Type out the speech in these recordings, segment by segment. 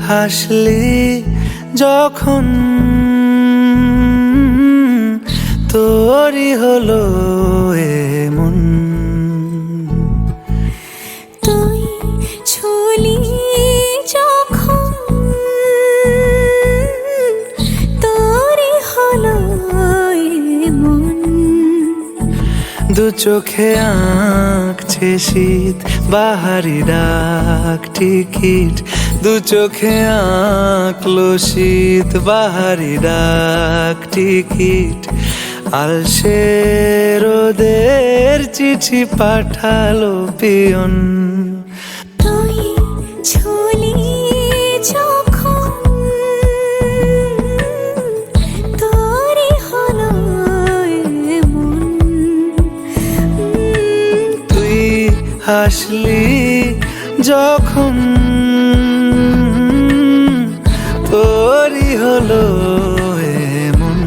হাসলি যখন তোরই হলো এমন। তুই ছুলি যখন তোরই হলো এমন। দু চোখে আঁকছে শীত বাহারি ডাক টিকিট, দু চোখে আঁকলো শীত বাহারি ডাক টিকিট। আলসে রোদের চিঠি পাঠালো পিয়ন। তুই ছুলি যখন তোরই হলো এমন। তুই হাসলি যখন তোরই হলো এমন।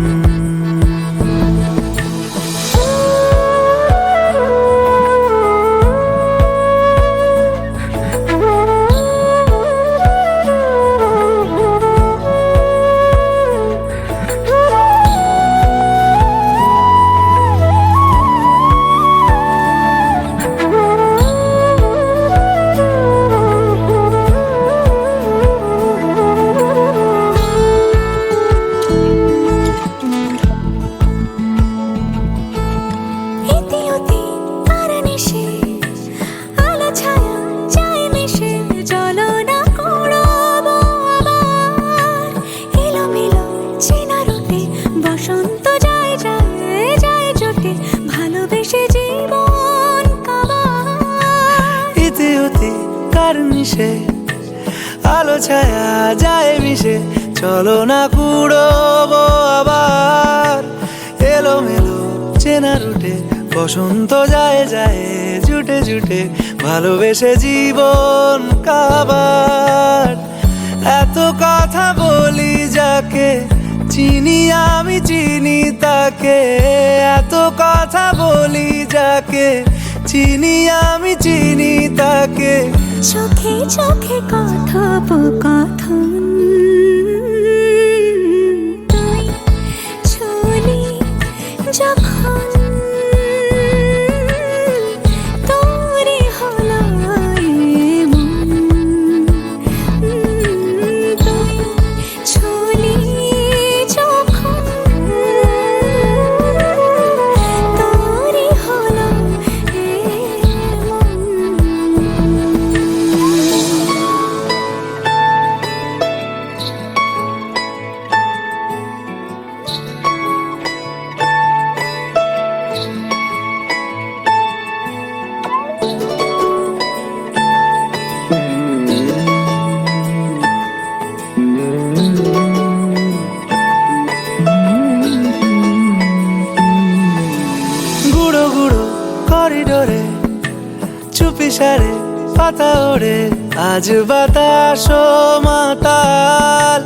বসন্ত যায় যায় যায় জোটে ভালোবেসে জীবন কাবার। ইতি উতি কার নিশে আলো ছায়া যায় মিশে, চলো না কুড়োবো আবার। এলো মেলো চেনা রুটে বসন্ত যায় যায় জুটে জুটে ভালোবেসে জীবন কাবার। এত কথা বলি যাকে চিনি আমি চিনি তাকে, এত কথা বলি যাকে চিনি আমি চিনি তাকে। চোখে চোখে কথোপকথন। তুই ছুলি যখন তোরই হলো এমন। তুই ছুলি যখন তোরই হলো এমন। গুঁড়ো গুঁড়ো করিডোরে চুপি সারে পাতা ওড়ে, আজ বাতাস মাতাল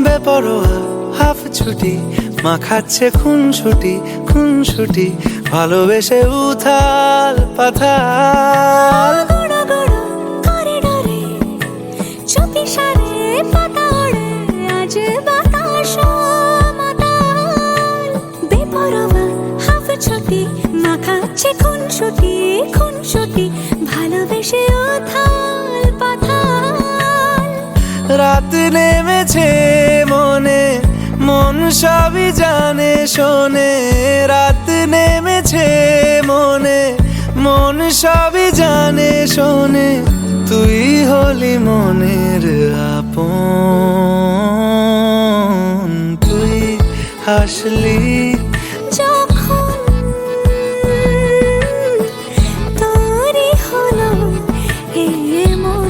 বেপরোয়া হাফ ছুটি মাখাচ্ছে খুনসুটি খুনসুটি ভালোবেসে উথাল পাথাল। গুঁড়ো গুঁড়ো করিডোরে চুপি সারে পাতা ওড়ে, আজ বাতাস মাতাল বেপরোয়া হাফ ছুটি মাখাচ্ছে খুনসুটি খুনসুটি ভালোবেসে উথাল পাথাল। রাত নেমেছে মনে মন সবই জানে শোনে, রাত নেমেছে মনে মন সবই জানে শোনে। তুই হলি মনের আপন, তুই হাসলি যখন তোরই হলো এমন।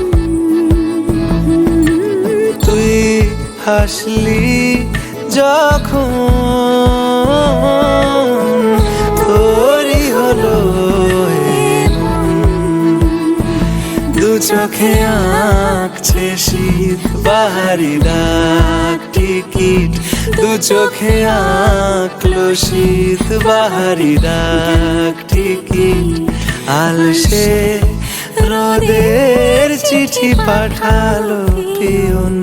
তুই হাসলি যখন তোরই হলো এমন। দু চোখে আঁকছে শীত বাহারি ডাক টিকিট, দু চোখে আঁকলো শীত বাহারি ডাক টিকিট। আলসে রোদের চিঠি পাঠালো পিয়ন।